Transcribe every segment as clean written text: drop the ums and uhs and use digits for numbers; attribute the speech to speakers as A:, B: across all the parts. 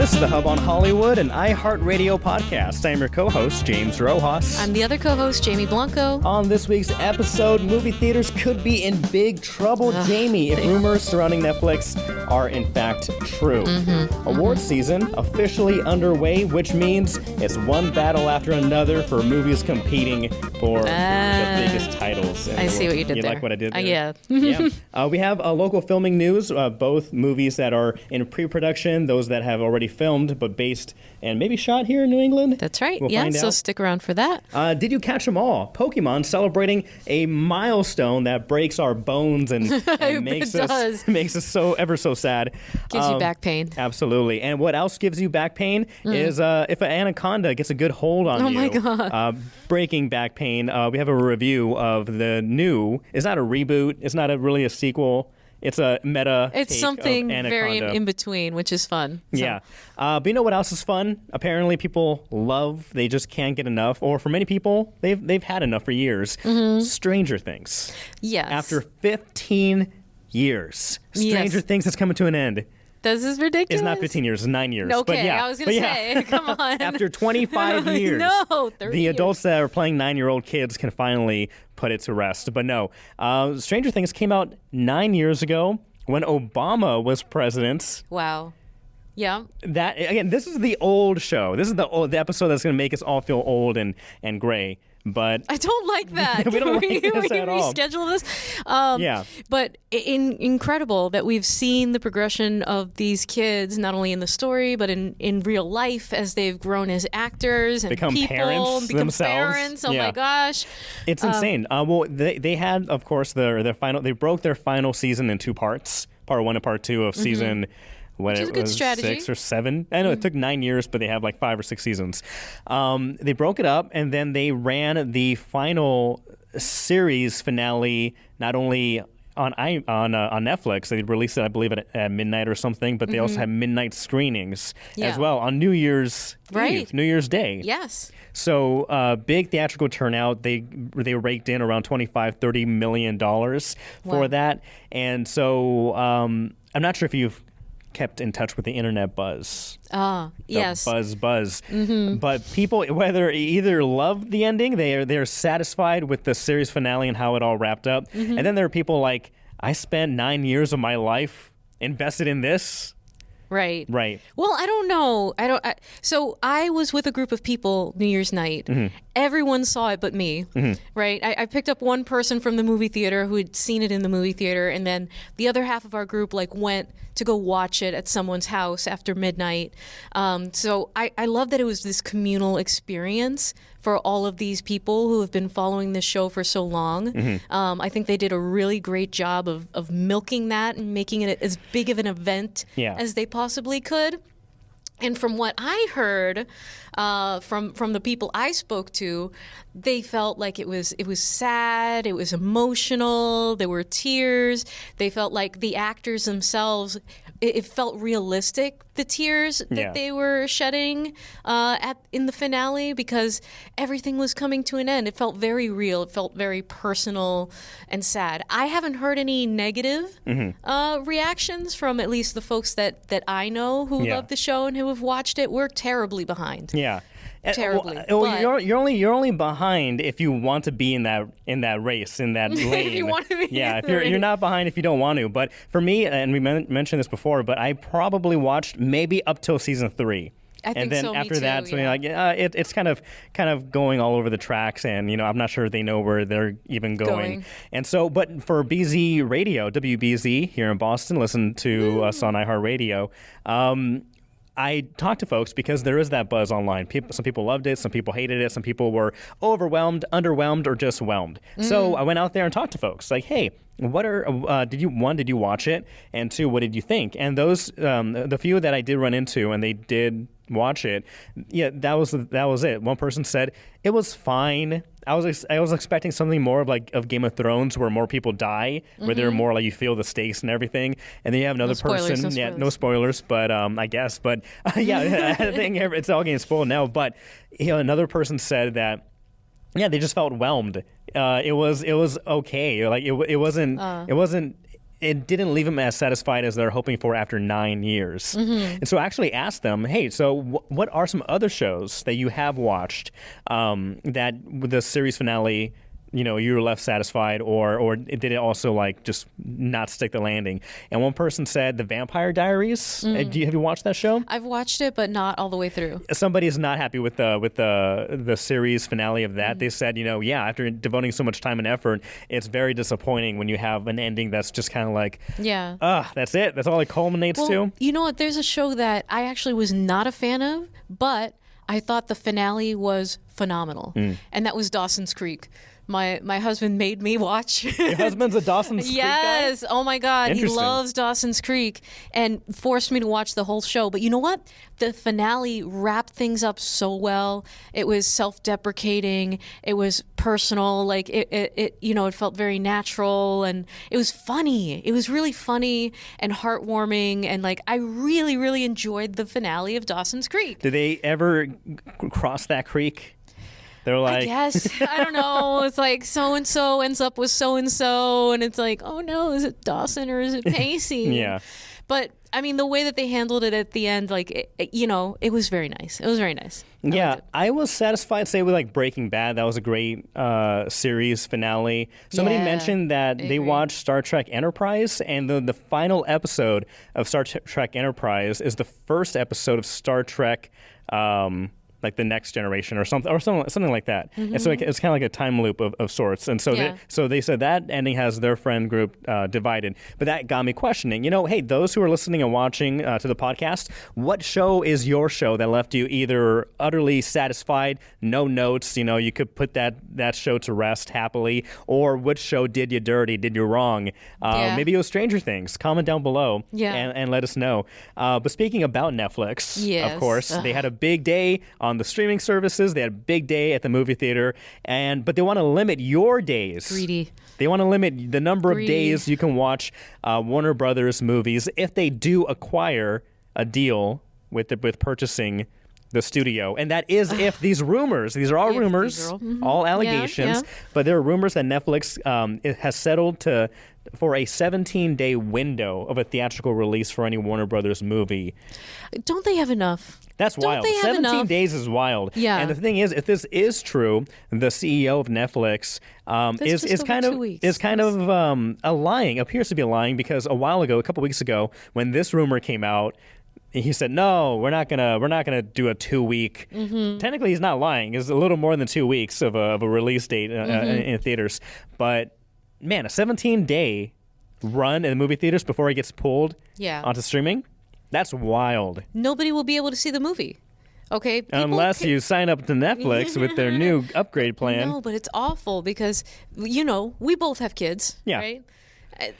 A: This is the Hub on Hollywood, an iHeartRadio podcast. I'm your co-host, James Rojas.
B: I'm the other co-host, Jamie Blanco.
A: On this week's episode, movie theaters could be in big trouble, Jamie, if rumors surrounding Netflix are in fact true. Awards season officially underway, which means it's one battle after another for movies competing for the biggest titles.
B: I see what you did there.
A: You like what I did there?
B: Yeah.
A: Yeah. We have local filming news, both movies that are in pre-production, those that have already filmed but based and maybe shot here in New England.
B: That's right.
A: We'll find
B: so
A: out.
B: Stick around for that.
A: Did you catch them all? Pokemon celebrating a milestone that breaks our bones and makes us so ever so sad.
B: Gives you back pain.
A: Absolutely. And what else gives you back pain is if an anaconda gets a good hold on you.
B: Oh my God.
A: Breaking back pain. We have a review of the new. It's not a reboot. It's not really a sequel. It's a meta.
B: It's
A: take
B: something
A: of Anaconda.
B: very in between, which is fun. So.
A: Yeah. But you know what else is fun? Apparently people love, they just can't get enough. Or for many people, they've had enough for years. Stranger Things.
B: Yes.
A: After 15 years. Stranger Things is coming to an end.
B: This is ridiculous.
A: It's not 15 years, it's 9 years.
B: Okay,
A: but yeah,
B: I was going to say, come on.
A: After 25 years,
B: No, 30
A: the
B: years.
A: adults that are playing 9-year-old kids can finally put it to rest. But no, Stranger Things came out 9 years ago when Obama was president.
B: Wow. Yeah.
A: That again, this is the old show. This is the episode that's going to make us all feel old and gray. But
B: I don't like that.
A: We don't like this at all.
B: Reschedule this.
A: Yeah.
B: But incredible that we've seen the progression of these kids, not only in the story, but in real life as they've grown as actors and
A: become
B: people,
A: parents
B: become
A: themselves.
B: parents. Oh my gosh.
A: It's insane. Well, they had, of course, their final. They broke their final season in 2 parts, part 1 and part 2 of season. When
B: Which is
A: it
B: a good
A: was
B: strategy.
A: 6 or 7. I know it took 9 years, but they have like 5 or 6 seasons. They broke it up, and then they ran the final series finale not only on Netflix. They released it, I believe, at midnight or something, but they also had midnight screenings as well on New Year's Eve, New Year's Day.
B: Yes.
A: So big theatrical turnout. They raked in around $25-30 million for that. And so I'm not sure if you've kept in touch with the internet buzz.
B: Yes.
A: Buzz. But people, whether either love the ending, they're satisfied with the series finale and how it all wrapped up. And then there are people like, I spent 9 years of my life invested in this.
B: Right.
A: Well,
B: I don't know. So I was with a group of people New Year's night. Everyone saw it but me. Right. I picked up one person from the movie theater who had seen it in the movie theater, and then the other half of our group went to go watch it at someone's house after midnight. So I love that it was this communal experience for all of these people who have been following this show for so long. I think they did a really great job of milking that and making it as big of an event as they possibly could. And from what I heard from the people I spoke to, they felt like it was sad, it was emotional, there were tears. They felt like the actors themselves, it felt realistic, the tears that they were shedding in the finale, because everything was coming to an end. It felt very real. It felt very personal and sad. I haven't heard any negative reactions from at least the folks that I know who love the show and who have watched it. We're terribly behind.
A: Yeah.
B: Terribly.
A: Well, you're only behind if you want to be in that race, in that lane.
B: If you want to be
A: if you're not behind if you don't want to. But for me, and we mentioned this before, but I probably watched maybe up till season 3.
B: I think
A: and then
B: so,
A: after
B: me too,
A: that, so it's kind of going all over the tracks, and I'm not sure they know where they're even going. And so, but for BZ Radio, WBZ here in Boston, listen to us on iHeartRadio. I talked to folks because there is that buzz online. Some people loved it, some people hated it, some people were overwhelmed, underwhelmed, or just whelmed. So I went out there and talked to folks like, hey, what did you watch it? And 2, what did you think? And those, the few that I did run into and they did watch it, that was it. One person said it was fine. I was expecting something more of Game of Thrones, where more people die, where they're more like you feel the stakes and everything. And then you have another person, no spoilers, but I guess, but I think it's all getting spoiled now. But another person said that they just felt whelmed. It was okay. Like it wasn't it didn't leave them as satisfied as they're hoping for after 9 years. And so I actually asked them, hey, so what are some other shows that you have watched that with the series finale, you know, you were left satisfied, or did it also like just not stick the landing? And one person said The Vampire Diaries. Have you watched that show?
B: I've watched it, but not all the way through.
A: Somebody is not happy with the series finale of that. They said, you know, after devoting so much time and effort, it's very disappointing when you have an ending that's just kind of like, that's it. That's all it culminates to.
B: You know what? There's a show that I actually was not a fan of, but I thought the finale was phenomenal, and that was Dawson's Creek. My husband made me watch.
A: Your husband's a Dawson's Creek guy?
B: Yes. Oh my God. He loves Dawson's Creek and forced me to watch the whole show. But you know what? The finale wrapped things up so well. It was self-deprecating. It was personal. Like it you know, it felt very natural, and it was funny. It was really funny and heartwarming, and like I really, really enjoyed the finale of Dawson's Creek.
A: Did they ever cross that creek? They're like,
B: I guess. I don't know. It's like so-and-so ends up with so-and-so, and it's like, oh no, is it Dawson or is it Pacey?
A: Yeah.
B: But, I mean, the way that they handled it at the end, like, you know, it was very nice. It was very nice.
A: I was satisfied, say, with like Breaking Bad. That was a great series finale. Somebody mentioned that they watched Star Trek Enterprise, and the final episode of Star Trek Enterprise is the first episode of Star Trek like the Next Generation or something like that. And so it's kind of like a time loop of sorts. And so they said that ending has their friend group divided. But that got me questioning, you know, hey, those who are listening and watching to the podcast, what show is your show that left you either utterly satisfied, no notes, you know, you could put that show to rest happily, or which show did you dirty, did you wrong? Maybe it was Stranger Things. Comment down below and let us know. But speaking about Netflix, of course, they had a big day on the streaming services. They had a big day at the movie theater, but they want to limit your days.
B: Greedy.
A: They want to limit the number of days you can watch Warner Brothers movies if they do acquire a deal with purchasing the studio. And that is if these rumors, these are all rumors, all allegations, but there are rumors that Netflix has settled for a 17-day window of a theatrical release for any Warner Brothers movie.
B: Don't they have enough?
A: That's wild. 17 days is wild.
B: Yeah.
A: And the thing is, if this is true, the CEO of Netflix is kind of appears to be lying, because a while ago, a couple weeks ago, when this rumor came out, he said, "No, we're not gonna do a 2-week." Technically, he's not lying. It's a little more than 2 weeks of a release date in theaters. But man, a 17-day run in the movie theaters before it gets pulled onto streaming. That's wild.
B: Nobody will be able to see the movie. Okay?
A: Unless you sign up to Netflix with their new upgrade plan.
B: No, but it's awful because, you know, we both have kids, right?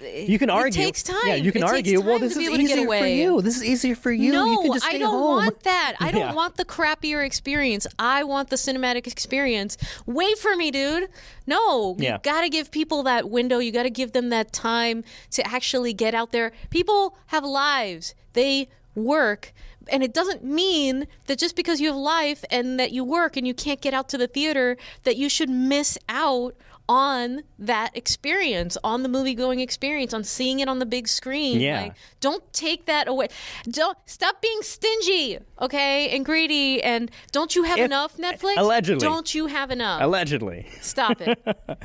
A: You can argue.
B: It takes time.
A: Yeah, you can argue. Well, this is easier for you. This is easier for you.
B: No,
A: you can just stay
B: I don't
A: home.
B: want that. I don't want the crappier experience. I want the cinematic experience. Wait for me, dude. No, you got to give people that window. You got to give them that time to actually get out there. People have lives. They work. And it doesn't mean that just because you have life and that you work and you can't get out to the theater that you should miss out on that experience, on the movie-going experience, on seeing it on the big screen.
A: Yeah.
B: Like, don't take that away. Don't stop being stingy, okay, and greedy. And don't you have enough, Netflix?
A: Allegedly.
B: Don't you have enough?
A: Allegedly.
B: Stop it.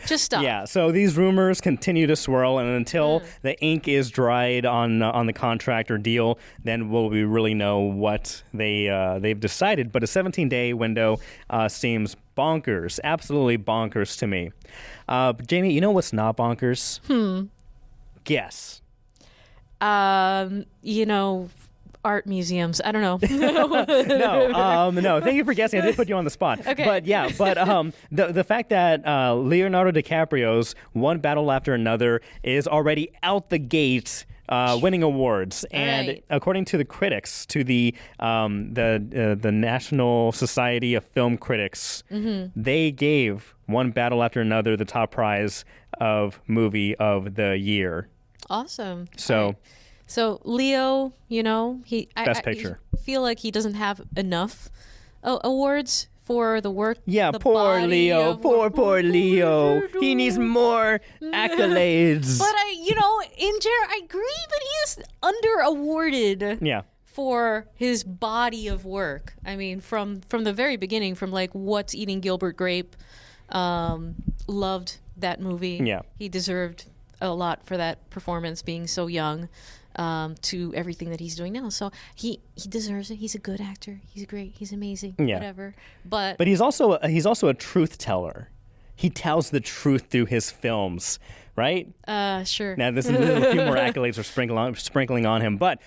B: Just stop.
A: Yeah. So these rumors continue to swirl, and until the ink is dried on the contract or deal, then will we really know what they've decided. But a 17-day window seems bonkers, absolutely bonkers to me. Jamie, you know what's not bonkers? Guess.
B: You know, art museums. I don't know.
A: No. Thank you for guessing. I did put you on the spot.
B: Okay.
A: But the fact that Leonardo DiCaprio's One Battle After Another is already out the gate winning awards, and according to the critics, to the National Society of Film Critics, they gave One Battle After Another the top prize of movie of the year.
B: Awesome.
A: So
B: Leo, you know,
A: Best Picture.
B: I feel like he doesn't have enough awards for the work.
A: Yeah,
B: the
A: poor
B: body
A: Leo,
B: of
A: poor Leo. He needs more accolades.
B: But I agree, but he is under awarded.
A: Yeah.
B: For his body of work. I mean, from the very beginning, from like What's Eating Gilbert Grape, loved that movie.
A: Yeah.
B: He deserved a lot for that performance, being so young, to everything that he's doing now. So he deserves it. He's a good actor. He's great. He's amazing.
A: Yeah.
B: Whatever. But
A: he's also a truth teller. He tells the truth through his films, right?
B: Sure.
A: Now, there's a few more accolades are sprinkling on him, but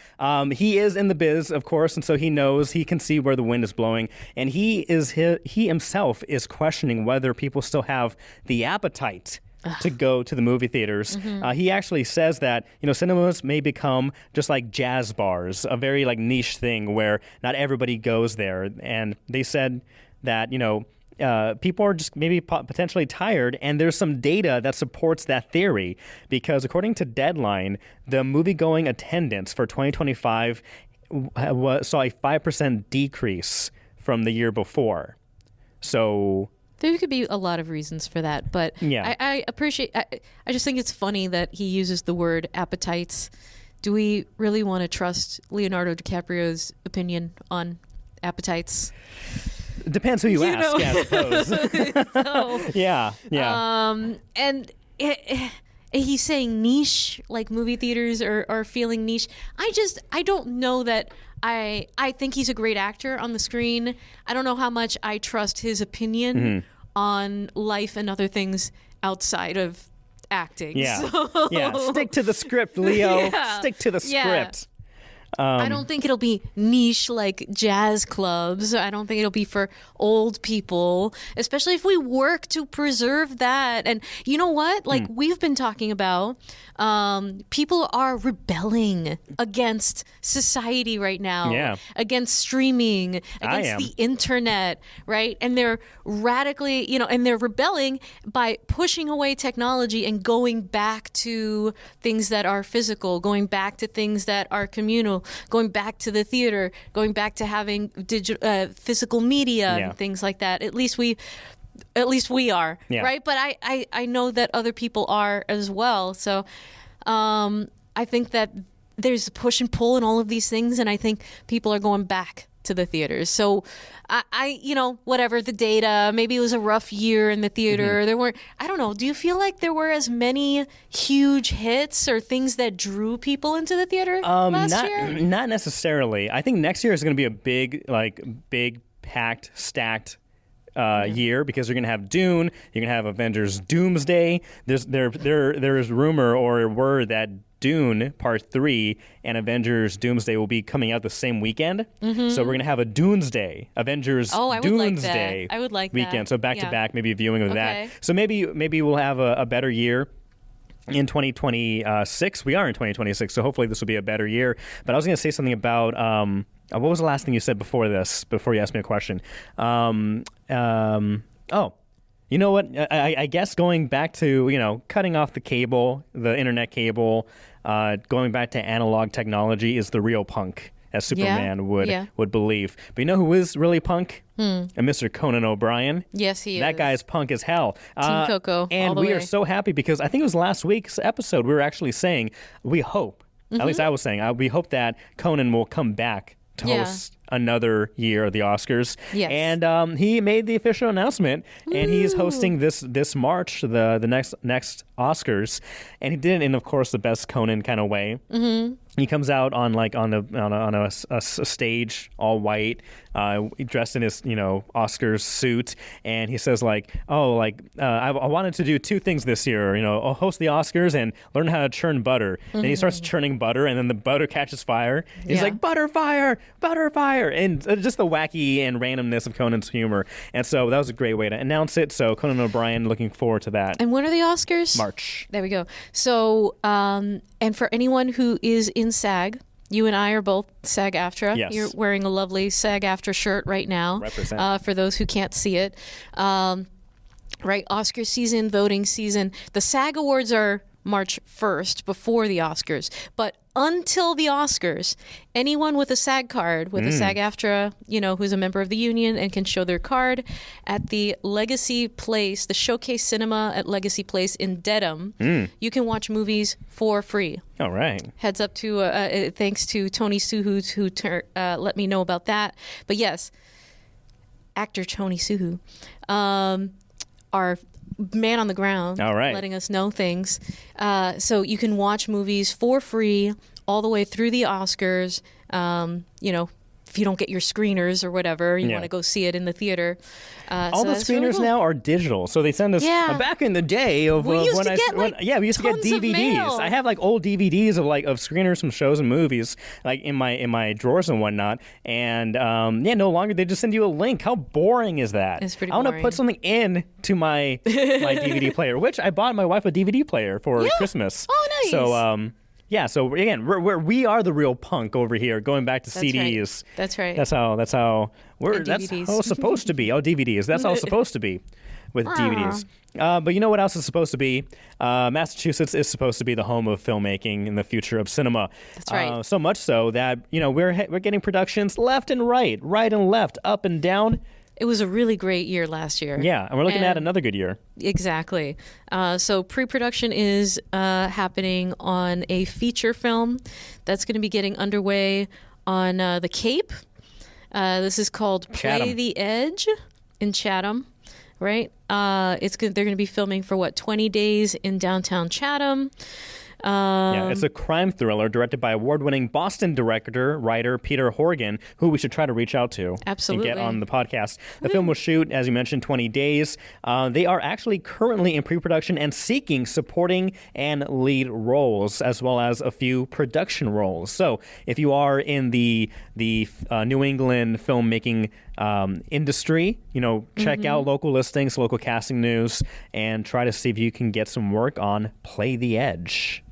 A: he is in the biz, of course, and so he can see where the wind is blowing, and he himself is questioning whether people still have the appetite to go to the movie theaters. He actually says that cinemas may become just like jazz bars, a very like niche thing where not everybody goes there, and they said that people are just maybe potentially tired, and there's some data that supports that theory because according to Deadline, the movie-going attendance for 2025 saw a 5% decrease from the year before. So
B: there could be a lot of reasons for that, but
A: yeah.
B: I appreciate. I just think it's funny that he uses the word appetites. Do we really want to trust Leonardo DiCaprio's opinion on appetites?
A: It depends who you ask, I suppose.
B: So,
A: yeah.
B: And he's saying niche, like movie theaters are feeling niche. I don't know that I think he's a great actor on the screen. I don't know how much I trust his opinion on life and other things outside of acting.
A: Yeah.
B: So,
A: yeah. Stick to the script, Leo.
B: Yeah.
A: Stick to the script.
B: I don't think it'll be niche like jazz clubs. I don't think it'll be for old people, especially if we work to preserve that. And you know what? Like we've been talking about, people are rebelling against society right now, against streaming, against the internet, right? And they're radically, and they're rebelling by pushing away technology and going back to things that are physical, going back to things that are communal, going back to the theater, going back to having physical media and things like that. At least we are, right? But I know that other people are as well. So I think that there's a push and pull in all of these things, and I think people are going back to the theaters. So whatever the data, maybe it was a rough year in the theater. There weren't, I don't know, do you feel like there were as many huge hits or things that drew people into the theater last year?
A: Not necessarily. I think next year is going to be a big packed, stacked year because you're going to have Dune, you're going to have Avengers Doomsday. There's rumor or word that Dune Part 3 and Avengers Doomsday will be coming out the same weekend. So we're going to have a Doomsday, Avengers Doomsday
B: I would like
A: weekend.
B: that.
A: So back to back, maybe a viewing of that. So maybe we'll have a better year in 2026. We are in 2026, so hopefully this will be a better year. But I was going to say something about what was the last thing you said before you asked me a question? You know what? I guess going back to, cutting off the cable, the internet cable, going back to analog technology is the real punk, as Superman would believe. But you know who is really punk? And Mr. Conan O'Brien.
B: Yes, he is.
A: That guy's punk as hell.
B: Team Coco.
A: And
B: all the
A: we
B: way.
A: are so happy because I think it was last week's episode we were actually saying we hope, at least I was saying, we hope that Conan will come back to host another year of the Oscars.
B: Yes.
A: And he made the official announcement, and he's hosting this March the next Oscars, and he did it in, of course, the best Conan kind of way. He comes out on a stage all white, dressed in his Oscars suit, and he says I wanted to do two things this year, I'll host the Oscars and learn how to churn butter. And he starts churning butter, and then the butter catches fire. He's like, butter fire, and just the wacky and randomness of Conan's humor. And so that was a great way to announce it. So Conan O'Brien, looking forward to that.
B: And when are the Oscars?
A: March.
B: There we go. So, and for anyone who is in SAG, you and I are both SAG-AFTRA.
A: Yes.
B: You're wearing a lovely SAG-AFTRA shirt right now.
A: Represent.
B: For those who can't see it. Right, Oscar season, voting season. The SAG Awards are March 1st, before the Oscars. But until the Oscars, anyone with a SAG card, with a SAG-AFTRA, who's a member of the union and can show their card at the Legacy Place, the Showcase Cinema at Legacy Place in Dedham, you can watch movies for free.
A: All right.
B: Heads up to, thanks to Tony Suhu who let me know about that. But yes, actor Tony Suhu, our man on the ground,
A: all right,
B: letting us know things. So you can watch movies for free all the way through the Oscars. If you don't get your screeners or whatever, you want to go see it in the theater.
A: All the screeners really cool. now are digital, so they send us. Back in the day of
B: we used to get
A: DVDs. I have like old DVDs of screeners from shows and movies, like in my drawers and whatnot. And no longer they just send you a link. How boring is that?
B: It's pretty.
A: I want to put something in to my DVD player, which I bought my wife a DVD player for Christmas.
B: Oh, nice.
A: So. So again, we are the real punk over here. Going back to CDs.
B: Right. That's right.
A: That's how that's how it's supposed to be. Oh, DVDs. That's how it's supposed to be with DVDs. But you know what else is supposed to be? Massachusetts is supposed to be the home of filmmaking in the future of cinema.
B: That's right.
A: So much so that we're getting productions left and right and left, up and down.
B: It was a really great year last year.
A: Yeah, and we're looking at another good year.
B: Exactly. So pre-production is happening on a feature film that's going to be getting underway on the Cape. This is called Play the Edge in Chatham, right? They're going to be filming for 20 days in downtown Chatham.
A: It's a crime thriller directed by award-winning Boston writer Peter Horgan, who we should try to reach out to and get on the podcast. The film will shoot, as you mentioned, 20 days. They are actually currently in pre-production and seeking supporting and lead roles, as well as a few production roles. So if you are in the New England filmmaking industry, check out local listings, local casting news, and try to see if you can get some work on Play the Edge.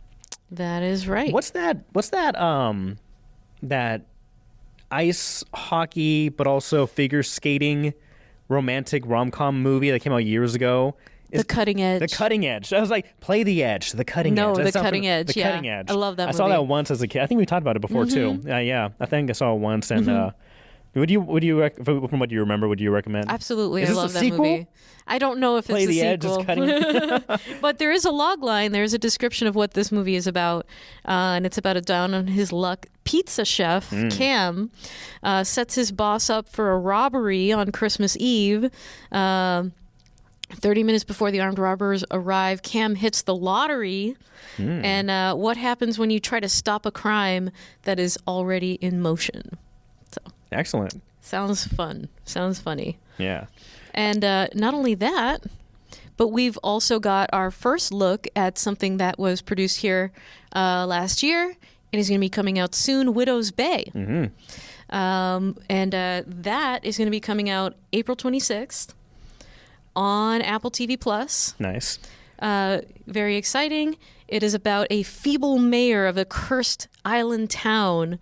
B: That is right.
A: What's that ice hockey but also figure skating romantic rom-com movie that came out years ago?
B: The Cutting Edge.
A: The Cutting Edge. I was like, Play the Edge. The Cutting Edge.
B: The Cutting Edge.
A: The Cutting Edge.
B: I love that movie.
A: I saw that once as a kid. I think we talked about it before too. I think I saw it once. And from what you remember, would you recommend?
B: Absolutely.
A: I love
B: that
A: sequel?
B: movie. I don't know if
A: Play
B: it's a
A: the
B: sequel.
A: Edge is
B: But there is a log line. There's a description of what this movie is about. And it's about a down on his luck pizza chef, Cam, sets his boss up for a robbery on Christmas Eve. 30 minutes before the armed robbers arrive, Cam hits the lottery. And what happens when you try to stop a crime that is already in motion? So
A: excellent.
B: Sounds fun. Sounds funny.
A: Yeah.
B: And not only that, but we've also got our first look at something that was produced here last year and is going to be coming out soon, Widow's Bay. And that is going to be coming out April 26th on Apple TV Plus.
A: Nice.
B: Very exciting. It is about a feeble mayor of a cursed island town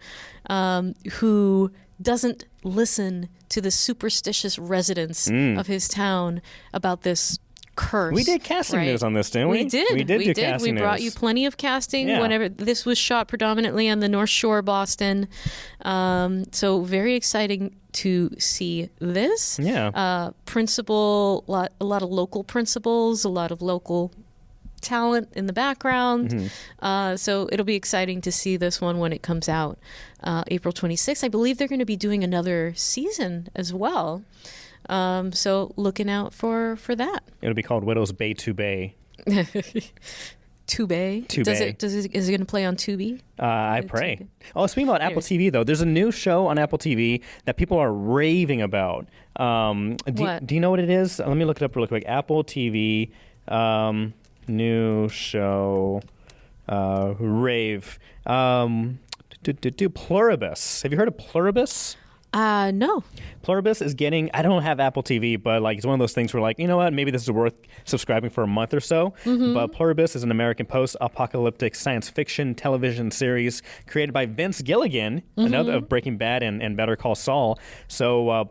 B: who doesn't listen to the superstitious residents of his town about this curse.
A: We did casting news on this, didn't we?
B: We did. We brought you plenty of casting whenever this was shot predominantly on the North Shore, Boston. So very exciting to see this.
A: Yeah.
B: A lot of local principals, a lot of local talent in the background. So it'll be exciting to see this one when it comes out April 26th. I believe they're going to be doing another season as well. So looking out for that.
A: It'll be called Widow's Bay to Bay.
B: Tubi. Is it going to play on Tubi?
A: I pray. Tubi. Oh, speaking about Apple TV, though, there's a new show on Apple TV that people are raving about.
B: What?
A: Do you know what it is? Let me look it up real quick. Apple TV, new show, rave. Pluribus. Have you heard of Pluribus?
B: No.
A: Pluribus is getting, I don't have Apple TV, but like it's one of those things where like, you know what, maybe this is worth subscribing for a month or so. But Pluribus is an American post-apocalyptic science fiction television series created by Vince Gilligan, another of Breaking Bad and Better Call Saul. So a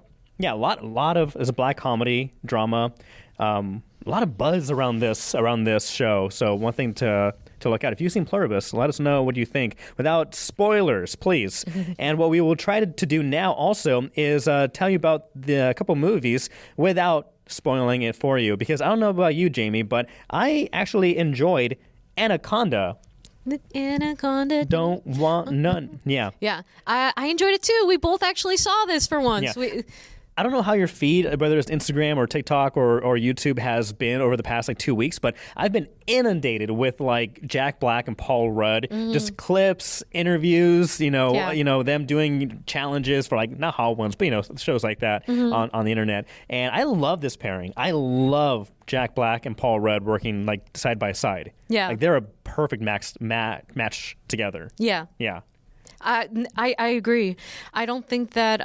A: lot of, it's a black comedy drama. A lot of buzz around this show. So one thing to to look at. If you've seen Pluribus, let us know what you think without spoilers, please. And what we will try to do now also is tell you about a couple movies without spoiling it for you. Because I don't know about you, Jamie, but I actually enjoyed Anaconda.
B: The Anaconda.
A: Don't want none. Yeah.
B: Yeah. I enjoyed it too. We both actually saw this for once.
A: Yeah. I don't know how your feed, whether it's Instagram or TikTok or YouTube, has been over the past 2 weeks, but I've been inundated with Jack Black and Paul Rudd, just clips, interviews, them doing challenges for not hot ones, but shows like that on the internet. And I love this pairing. I love Jack Black and Paul Rudd working side by side.
B: Yeah,
A: they're a perfect match together.
B: Yeah.
A: Yeah.
B: I agree. I don't think that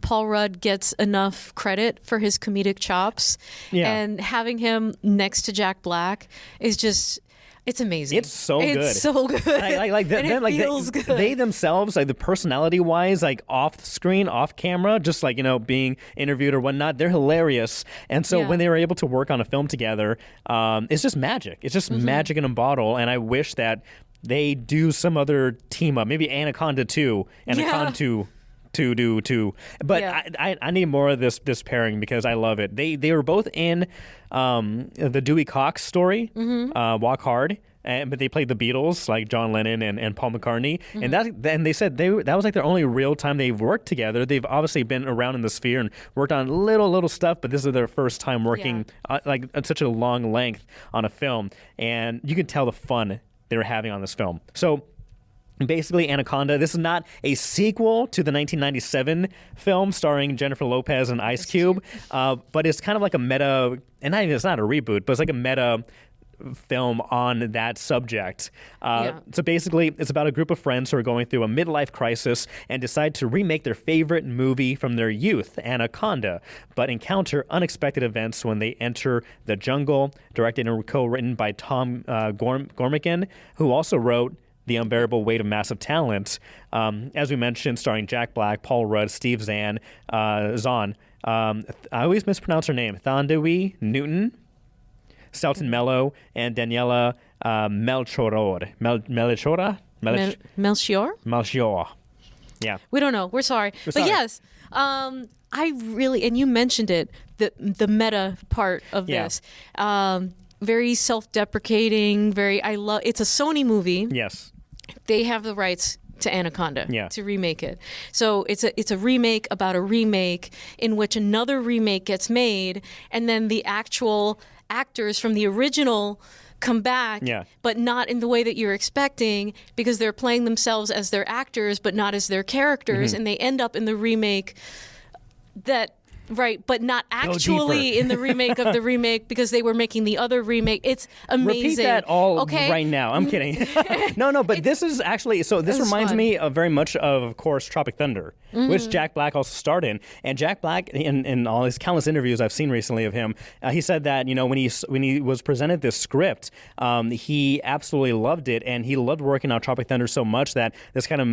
B: Paul Rudd gets enough credit for his comedic chops. Yeah. And having him next to Jack Black is just... It's amazing.
A: It's so good.
B: It's so good. It feels good.
A: They themselves, the personality-wise, off screen, off camera, just being interviewed or whatnot, they're hilarious. And so when they were able to work on a film together, it's just magic. It's just magic in a bottle. And I wish that they do some other team up, maybe Anaconda 2, Anaconda 2. But I need more of this pairing because I love it. They were both in the Dewey Cox story, Walk Hard. But they played the Beatles, like John Lennon and Paul McCartney, and they said that was their only real time they've worked together. They've obviously been around in the sphere and worked on little stuff, but this is their first time working at such a long length on a film, and you can tell the fun they were having on this film. So basically, Anaconda, this is not a sequel to the 1997 film starring Jennifer Lopez and Ice Cube, but it's kind of like a meta, and it's not a reboot, but it's like a meta film on that subject. So basically, it's about a group of friends who are going through a midlife crisis and decide to remake their favorite movie from their youth, Anaconda, but encounter unexpected events when they enter the jungle. Directed and co-written by Tom Gormican, who also wrote The Unbearable Weight of Massive Talent. As we mentioned, starring Jack Black, Paul Rudd, Steve Zahn. I always mispronounce her name. Thandiwe Newton, Selton Mello, and Daniela Melchior. Melchior. Yeah.
B: We don't know. We're sorry. But yes, I really, and you mentioned it, the meta part of this. Very self-deprecating, it's a Sony movie.
A: Yes.
B: They have the rights to Anaconda to remake it. So it's a remake about a remake in which another remake gets made, and then the actual actors from the original come back, but not in the way that you're expecting, because they're playing themselves as their actors, but not as their characters, and they end up in the remake but not actually in the remake of the remake, because they were making the other remake. It's amazing.
A: Repeat that all right now. I'm kidding. No, but this is actually, so this reminds me of very much of course, Tropic Thunder, which Jack Black also starred in. And Jack Black, in all his countless interviews I've seen recently of him, he said that, when he was presented this script, he absolutely loved it, and he loved working on Tropic Thunder so much that this kind of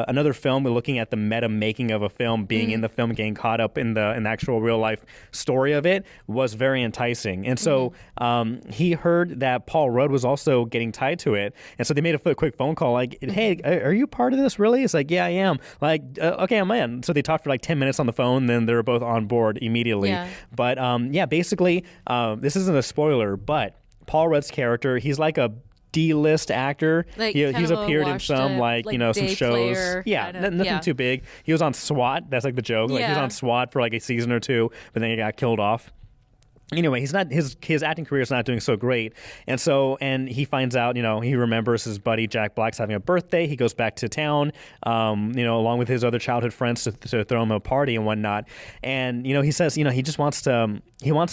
A: another film, looking at the meta making of a film, being in the film, getting caught up in the actual real life story of it, was very enticing. And so he heard that Paul Rudd was also getting tied to it, and so they made a quick phone call like, hey, are you part of this really? It's like, yeah, I am. Like, okay, I'm in. So they talked for 10 minutes on the phone, then they were both on board immediately. But basically, this isn't a spoiler, but Paul Rudd's character, he's like a D-list actor. He's appeared in some some shows. Nothing too big. He was on SWAT. That's the joke. He was on SWAT for a season or two, but then he got killed off. Anyway, he's not his acting career is not doing so great, and he finds out, he remembers his buddy Jack Black's having a birthday. He goes back to town, along with his other childhood friends to throw him a party and whatnot. And he says, he just wants to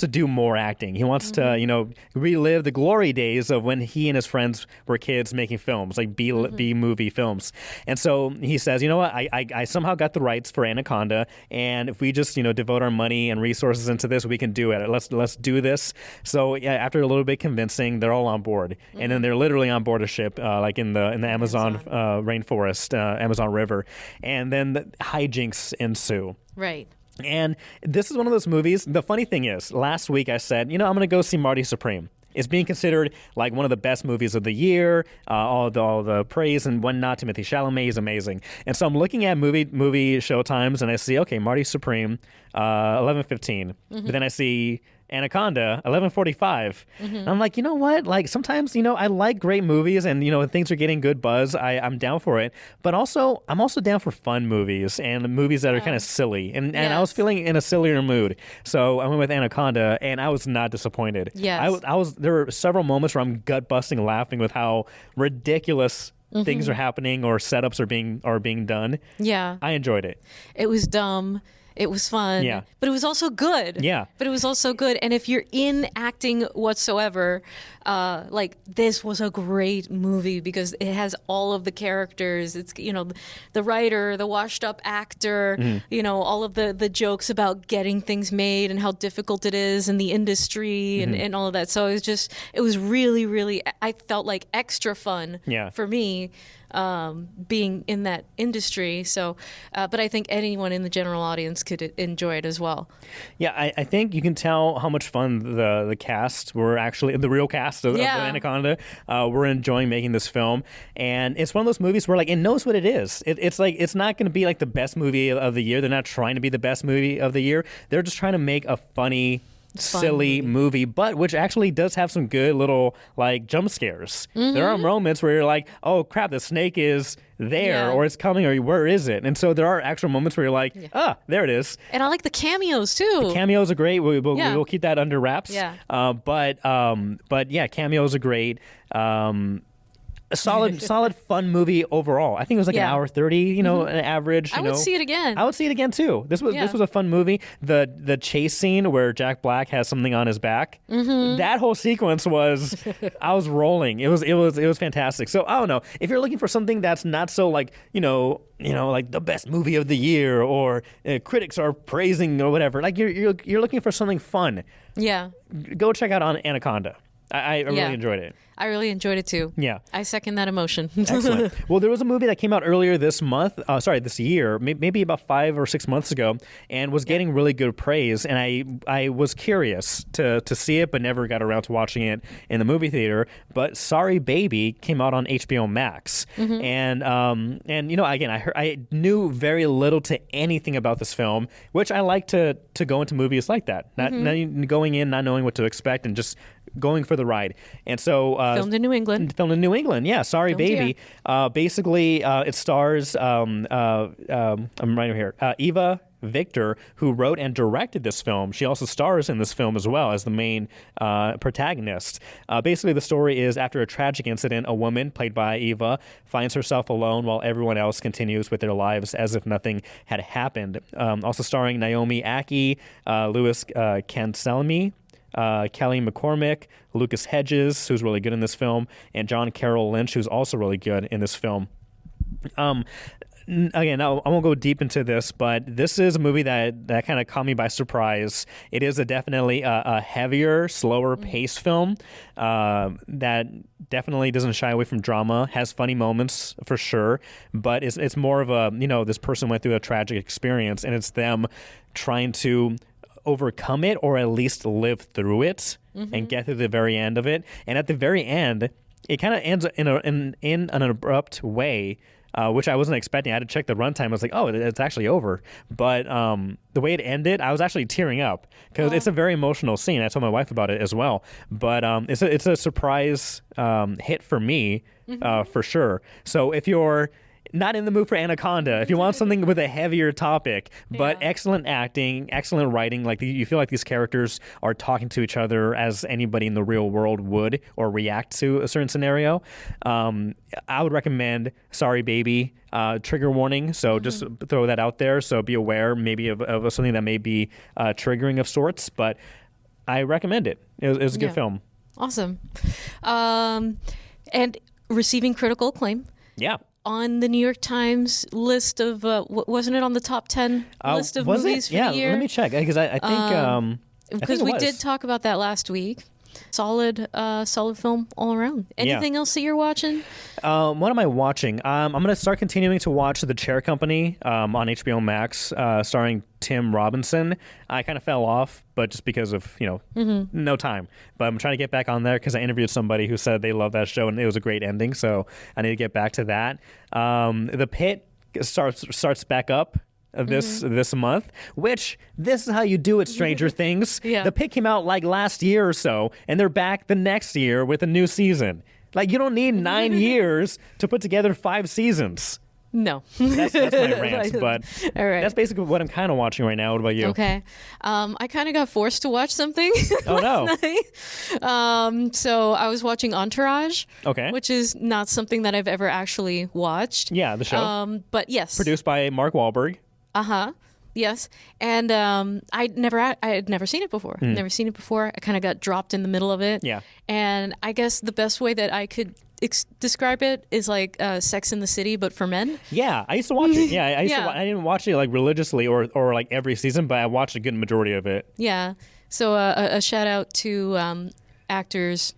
A: do more acting. He wants to relive the glory days of when he and his friends were kids making films, B movie films. And so he says, you know what, I somehow got the rights for Anaconda, and if we just devote our money and resources into this, we can do it. Let's do this. So after a little bit convincing, they're all on board, and then they're literally on board a ship, in the Amazon rainforest, Amazon River, and then the hijinks ensue.
B: Right.
A: And this is one of those movies. The funny thing is, last week I said, I'm going to go see Marty Supreme. It's being considered like one of the best movies of the year. All the praise and whatnot. Timothée Chalamet is amazing. And so I'm looking at movie show times, and I see, okay, Marty Supreme, 11:15. But then I see Anaconda, 11:45. And I'm like, you know what? Like sometimes, I like great movies, and when things are getting good buzz, I'm down for it. But I'm also down for fun movies and movies that are kind of silly. And I was feeling in a sillier mood, so I went with Anaconda, and I was not disappointed.
B: Yes.
A: I was. There were several moments where I'm gut busting laughing with how ridiculous things are happening or setups are being done.
B: Yeah,
A: I enjoyed it.
B: It was dumb. It was fun, but it was also good.
A: Yeah.
B: But it was also good. And if you're in acting whatsoever, like this was a great movie because it has all of the characters. It's, the writer, the washed up actor, all of the jokes about getting things made and how difficult it is in the industry and all of that. So it was really, really, I felt like extra fun for me. Being in that industry. So, but I think anyone in the general audience could enjoy it as well.
A: Yeah, I think you can tell how much fun the cast were actually, the real cast of Anaconda were enjoying making this film. And it's one of those movies where like it knows what it is. It's like, it's not going to be like the best movie of the year. They're not trying to be the best movie of the year. They're just trying to make a funny, silly movie, but which actually does have some good little like jump scares. There are moments where you're like, oh crap, the snake is there or it's coming, or where is it? And so there are actual moments where you're like, there it is.
B: And I like the cameos too.
A: The cameos are great. We'll keep that under wraps. But yeah, cameos are great. A solid, fun movie overall. I think it was like an hour 30, an average.
B: I would see it again.
A: I would see it again too. This was a fun movie. The chase scene where Jack Black has something on his back. That whole sequence was, I was rolling. It was fantastic. So I don't know if you're looking for something that's not so like like the best movie of the year or critics are praising or whatever. Like you're looking for something fun. Yeah. Go check out Anaconda. I really enjoyed it.
B: I really enjoyed it too.
A: Yeah.
B: I second that emotion.
A: Excellent. Well, there was a movie that came out earlier this year, maybe about 5 or 6 months ago, and was getting really good praise. And I was curious to see it, but never got around to watching it in the movie theater. But Sorry Baby came out on HBO Max. And again, I knew very little to anything about this film, which I like to go into movies like that. Not going in, not knowing what to expect, and just going for the ride. And so
B: filmed in New England.
A: Yeah. Sorry Baby. Basically, it stars I'm right here, Eva Victor, who wrote and directed this film. She also stars in this film as well as the main protagonist. Basically, the story is after a tragic incident, a woman, played by Eva, finds herself alone while everyone else continues with their lives as if nothing had happened. Also starring Naomi Ackie, Louis Cancelmi, Kelly McCormick, Lucas Hedges, who's really good in this film, and John Carroll Lynch, who's also really good in this film. Again, I won't go deep into this, but this is a movie that kind of caught me by surprise. It is definitely a heavier, slower paced film that definitely doesn't shy away from drama, has funny moments for sure, but it's more of a, this person went through a tragic experience, and it's them trying to overcome it or at least live through it and get to the very end of it. And at the very end, it kind of ends in an abrupt way, which I wasn't expecting. I had to check the runtime. I was like, oh, it's actually over. But the way it ended, I was actually tearing up because it's a very emotional scene. I told my wife about it as well. But it's a surprise hit for me, for sure. So if you're not in the mood for Anaconda, if you want something with a heavier topic, but excellent acting, excellent writing, like you feel like these characters are talking to each other as anybody in the real world would or react to a certain scenario, I would recommend Sorry Baby. Trigger warning, so just throw that out there. So be aware maybe of something that may be triggering of sorts, but I recommend it. It was a good film.
B: Awesome. And receiving critical acclaim.
A: Yeah.
B: On the New York Times list of, wasn't it on the top 10 list of movies for the year?
A: Let me check, because I think...
B: because we did talk about that last week. solid film all around. Anything else that you're watching?
A: What am I watching? I'm going to start continuing to watch The Chair Company on HBO Max, starring Tim Robinson. I kind of fell off, but just because of, no time. But I'm trying to get back on there because I interviewed somebody who said they love that show and it was a great ending, so I need to get back to that. The Pit starts back up this month, which this is how you do it, Stranger Things.
B: Yeah.
A: The Pit came out like last year or so, and they're back the next year with a new season. Like, you don't need 9 years to put together 5 seasons.
B: No.
A: That's my rant, but
B: all right.
A: That's basically what I'm kind of watching right now. What about you?
B: Okay. I kind of got forced to watch something
A: last
B: night. So I was watching Entourage, which is not something that I've ever actually watched.
A: Yeah, the show.
B: But yes.
A: Produced by Mark Wahlberg.
B: Yes. And I had never seen it before. Never seen it before. I kind of got dropped in the middle of it.
A: Yeah.
B: And I guess the best way that I could describe it is like Sex in the City, but for men.
A: Yeah, I used to watch it. Yeah, I didn't watch it like religiously or like every season, but I watched a good majority of it.
B: Yeah. So a shout out to actors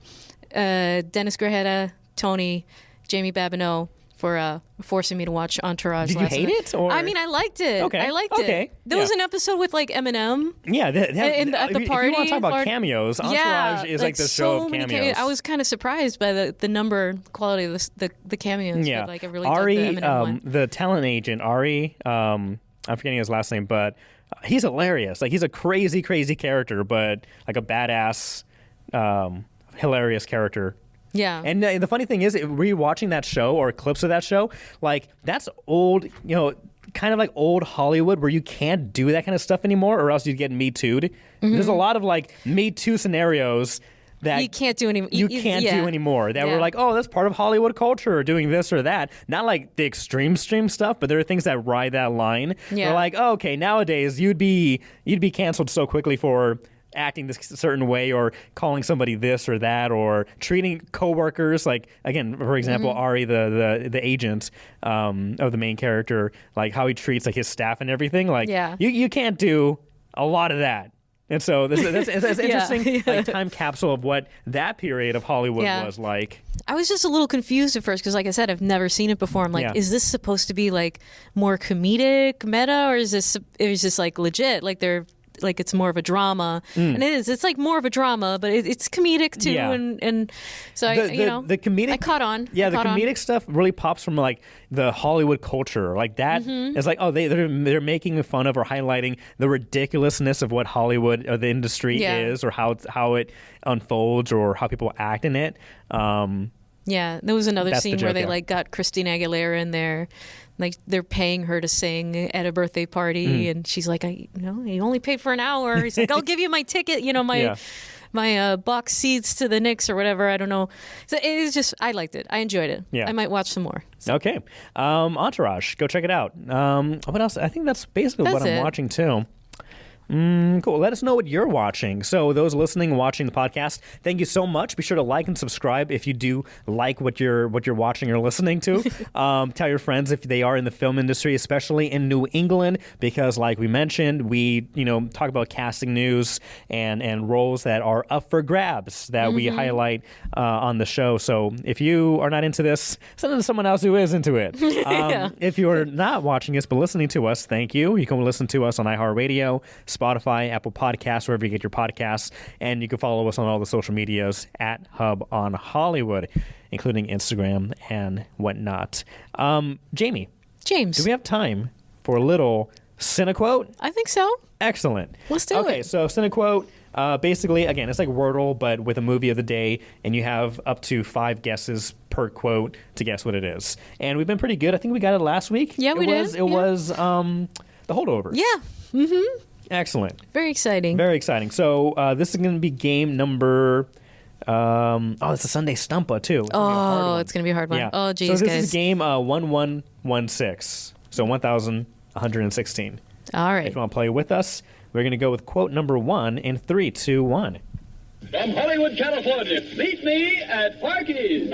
B: Dennis Grajeda, Tony, Jamie Babineau for forcing me to watch Entourage.
A: Did you hate it? Or?
B: I mean, I liked it.
A: Okay.
B: I liked it. There was an episode with like Eminem.
A: Yeah,
B: at the party.
A: If you want to talk about cameos, Entourage is like the show of cameos.
B: I was kind of surprised by the number quality of the cameos.
A: Yeah,
B: but, like, I really
A: Ari,
B: dug the Eminem one.
A: the talent agent Ari, I'm forgetting his last name, but he's hilarious. Like, he's a crazy character, but like a badass, hilarious character.
B: Yeah.
A: And the funny thing is, rewatching that show or clips of that show, like, that's old, kind of like old Hollywood where you can't do that kind of stuff anymore or else you get Me Too'd. There's a lot of like Me Too scenarios that
B: you can't do anymore.
A: You can't do anymore. That were like, oh, that's part of Hollywood culture, or doing this or that. Not like the extreme stuff, but there are things that ride that line.
B: Yeah.
A: They're like, oh, okay, nowadays you'd be canceled so quickly for acting this certain way or calling somebody this or that or treating coworkers like, again, for example, Ari, the agent of the main character, like how he treats like his staff and everything. Like, you can't do a lot of that. And so it's interesting, like, time capsule of what that period of Hollywood was like.
B: I was just a little confused at first because, like I said, I've never seen it before. I'm like, is this supposed to be like more comedic, meta, or is this like legit? Like like it's more of a drama, and it is. It's like more of a drama, but it's comedic too, and so
A: the comedic.
B: I caught on.
A: Yeah, the comedic stuff really pops from like the Hollywood culture, like that. It's like, oh, they're making fun of or highlighting the ridiculousness of what Hollywood or the industry is, or how it unfolds, or how people act in it.
B: Yeah, there was another scene where they
A: joke,
B: like got Christina Aguilera in there. Like, they're paying her to sing at a birthday party, and she's like, you only paid for an hour. He's like, I'll give you my ticket, my box seats to the Knicks or whatever. I don't know. So it was just, I liked it. I enjoyed it.
A: Yeah.
B: I might watch some more. So.
A: Okay. Entourage. Go check it out. What else? I think that's basically what I'm watching too. Cool. Let us know what you're watching. So those listening and watching the podcast, thank you so much. Be sure to like and subscribe if you do like what you're watching or listening to. Tell your friends if they are in the film industry, especially in New England, because like we mentioned, we talk about casting news and roles that are up for grabs that we highlight on the show. So if you are not into this, send it to someone else who is into it. If you're not watching us but listening to us, thank you. You can listen to us on iHeartRadio, Spotify, Apple Podcasts, wherever you get your podcasts, and you can follow us on all the social medias at Hub on Hollywood, including Instagram and whatnot. James, do we have time for a little Cinequote?
B: I think so.
A: Excellent.
B: Let's do it.
A: Okay, so Cinequote, basically, again, it's like Wordle, but with a movie of the day, and you have up to 5 guesses per quote to guess what it is. And we've been pretty good. I think we got it last week.
B: Yeah, we did.
A: It was The Holdovers.
B: Yeah.
A: Excellent.
B: Very exciting.
A: Very exciting. So this is going to be game number... it's a Sunday Stumpa, too.
B: It's going to be a hard one.
A: Yeah.
B: Oh, geez,
A: guys. So this
B: guys.
A: is game 1116. So 1116.
B: All right.
A: If you want to play with us, we're going to go with quote number 1 in 3, 2, 1.
C: From Hollywood, California, meet me at Parky's.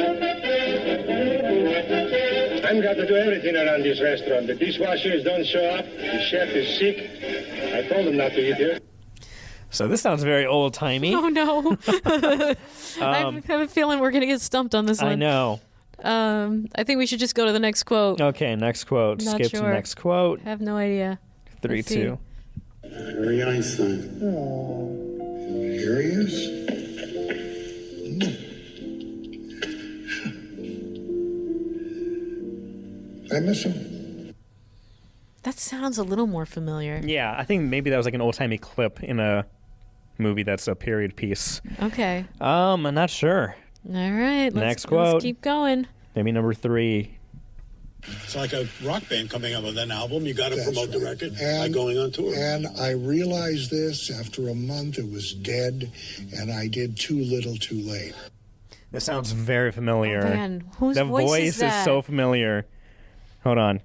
C: I'm got to do everything around this restaurant. The dishwashers don't show up. The chef is sick. I told him not to eat here.
A: So this sounds very old-timey.
B: Oh, no. I have a feeling we're going to get stumped on this one.
A: I know.
B: I think we should just go to the next quote.
A: Okay, next quote.
B: Not
A: Skip to
B: sure.
A: next quote.
B: I have no idea.
A: 3,
B: Let's see.
A: 2.
D: Harry Einstein.
E: Oh, here he is. I miss him.
B: That sounds a little more familiar.
A: Yeah, I think maybe that was like an old-timey clip in a movie that's a period piece.
B: Okay.
A: I'm not sure.
B: All right.
A: Next quote.
B: Let's keep going.
A: Maybe number 3.
D: It's like a rock band coming up with an album. You got to promote the
E: right.
D: record by going on tour.
E: And I realized this after a month. It was dead, and I did too little, too late.
A: This sounds very familiar.
B: Oh, man, whose
A: the
B: voice is that?
A: so familiar. Hold on.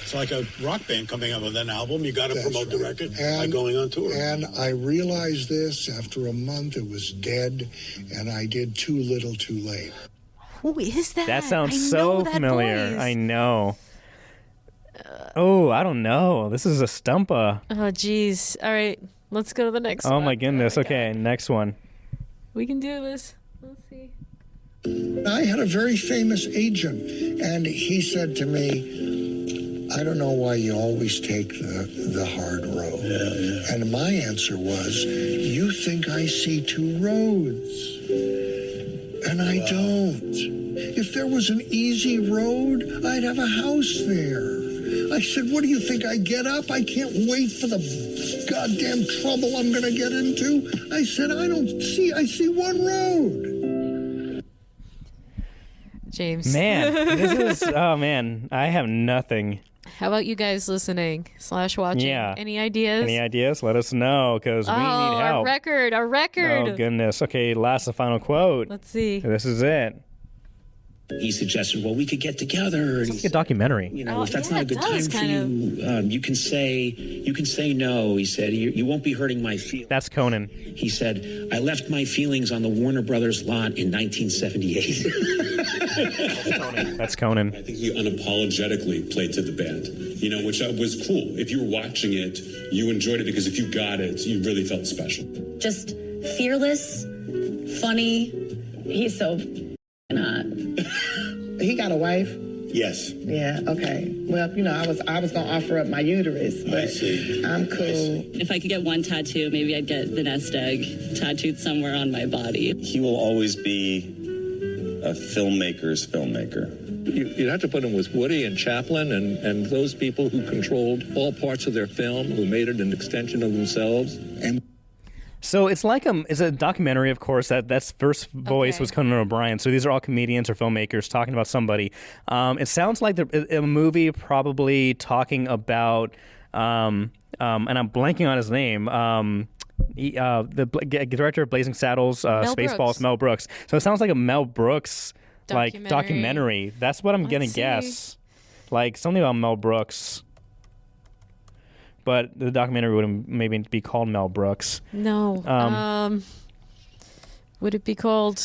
D: It's like a rock band coming up with an album. You got to
E: That's
D: promote the
E: right.
D: record by going on tour.
E: And I realized this after a month. It was dead, and I did too little, too late.
B: Who is that?
A: That sounds
B: I
A: so
B: know that
A: familiar.
B: voice.
A: I know. I don't know. This is a stumpa.
B: Oh, jeez. All right. Let's go to the next one.
A: Oh, my goodness.
B: my
A: Okay,
B: God.
A: next one.
B: We can do this. Let's see.
E: I had a very famous agent, and he said to me, I don't know why you always take the hard road.
D: Yeah.
E: And my answer was, you think I see 2 roads. And I don't. If there was an easy road, I'd have a house there. I said, what do you think? I get up? I can't wait for the goddamn trouble I'm going to get into. I said, I see 1 road.
B: James.
A: Man, this is, oh man, I have nothing.
B: How about you guys listening / watching?
A: Yeah.
B: Any ideas?
A: Any ideas? Let us know, because we need help.
B: Our record.
A: Oh, goodness. Okay, last and final quote.
B: Let's see.
A: This is it.
F: He suggested, well, we could get together.
A: It's like a documentary.
F: You know, if that's
B: yeah,
F: not a
B: it
F: good
B: does,
F: time for you, you can say no. He said, you won't be hurting my feelings.
A: That's Conan.
F: He said, I left my feelings on the Warner Brothers lot in 1978.
A: That's Conan.
G: I think he unapologetically played to the band, you know, which was cool. If you were watching it, you enjoyed it because if you got it, you really felt special.
H: Just fearless, funny. He's so hot.
I: He got a wife?
D: Yes.
I: Yeah, okay. Well, you know, I was gonna offer up my uterus, but
D: I see.
I: I'm cool.
H: If I could get one tattoo, maybe I'd get the nest egg tattooed somewhere on my body.
J: He will always be a filmmaker's filmmaker.
K: You'd have to put him with Woody and Chaplin and those people who controlled all parts of their film, who made it an extension of themselves.
A: So it's like it's a documentary, of course. That's first voice was Conan O'Brien. So these are all comedians or filmmakers talking about somebody. It sounds like a movie probably talking about, and I'm blanking on his name. The director of Blazing Saddles, Spaceballs, Mel Brooks. So it sounds like a Mel Brooks documentary. That's what I'm gonna guess. Like something about Mel Brooks. But the documentary would maybe be called Mel Brooks.
B: No. Would it be called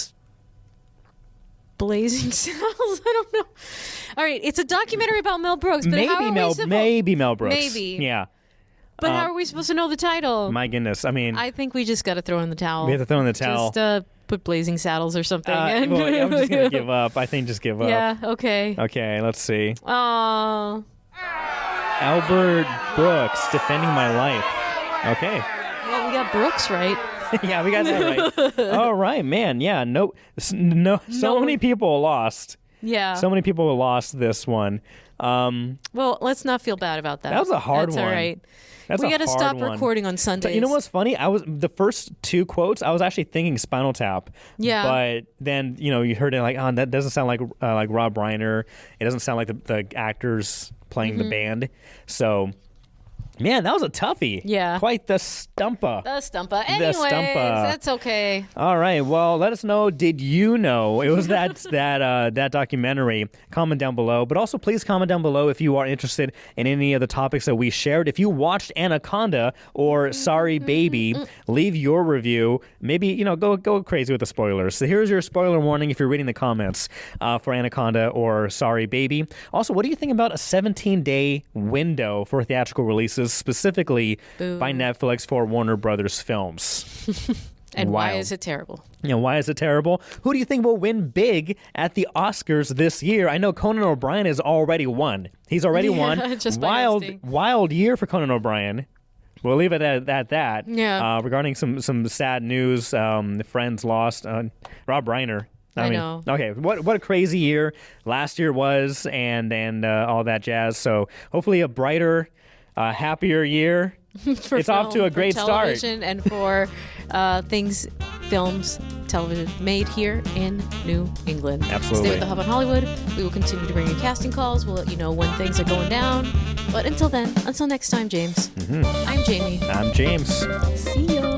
B: Blazing Saddles? I don't know. All right, it's a documentary about Mel Brooks, but how are we supposed...
A: Maybe Mel Brooks.
B: Maybe.
A: Yeah.
B: But how are we supposed to know the title?
A: My goodness. I mean...
B: I think we just got to throw in the towel.
A: We have to throw in the towel.
B: Just put Blazing Saddles or something.
A: Well, I'm just going to give up. I think just give up.
B: Yeah, okay.
A: Okay, let's see.
B: Oh.
A: Albert Brooks, Defending My Life. Okay.
B: Well, we got Brooks right.
A: Yeah, we got that right. All right, man. Yeah, so many people lost.
B: Yeah.
A: So many people lost this one.
B: Well, let's not feel bad about that.
A: That was a hard one.
B: That's all right.
A: We
B: got to stop recording on Sundays.
A: But you know what's funny? The first 2 quotes, I was actually thinking Spinal Tap.
B: Yeah.
A: But then, you heard it like, oh, that doesn't sound like Rob Reiner. It doesn't sound like the actors playing the band. So, man, that was a toughie.
B: Yeah.
A: Quite the stumpa.
B: Anyways, that's okay.
A: All right. Well, let us know. Did you know it was that documentary? Comment down below. But also, please comment down below if you are interested in any of the topics that we shared. If you watched Anaconda or Sorry Baby, leave your review. Maybe go crazy with the spoilers. So here's your spoiler warning if you're reading the comments for Anaconda or Sorry Baby. Also, what do you think about a 17-day window for theatrical releases? specifically
B: Boo.
A: by Netflix for Warner Brothers Films.
B: And why
A: Wild.
B: is it terrible?
A: Why is it terrible? Who do you think will win big at the Oscars this year? I know Conan O'Brien has already won. He's already won.
B: Just by instinct.
A: Wild year for Conan O'Brien. We'll leave it at that.
B: Yeah.
A: Regarding some sad news, Friends lost Rob Reiner.
B: I know.
A: Okay, what a crazy year last year was, and all that jazz. So hopefully a brighter, happier year.
B: For
A: it's off to a great start.
B: Television and for films, television made here in New England.
A: Absolutely.
B: Stay with the Hub on Hollywood. We will continue to bring you casting calls. We'll let you know when things are going down. But until then, until next time, James. I'm Jamie.
A: I'm James.
B: See ya.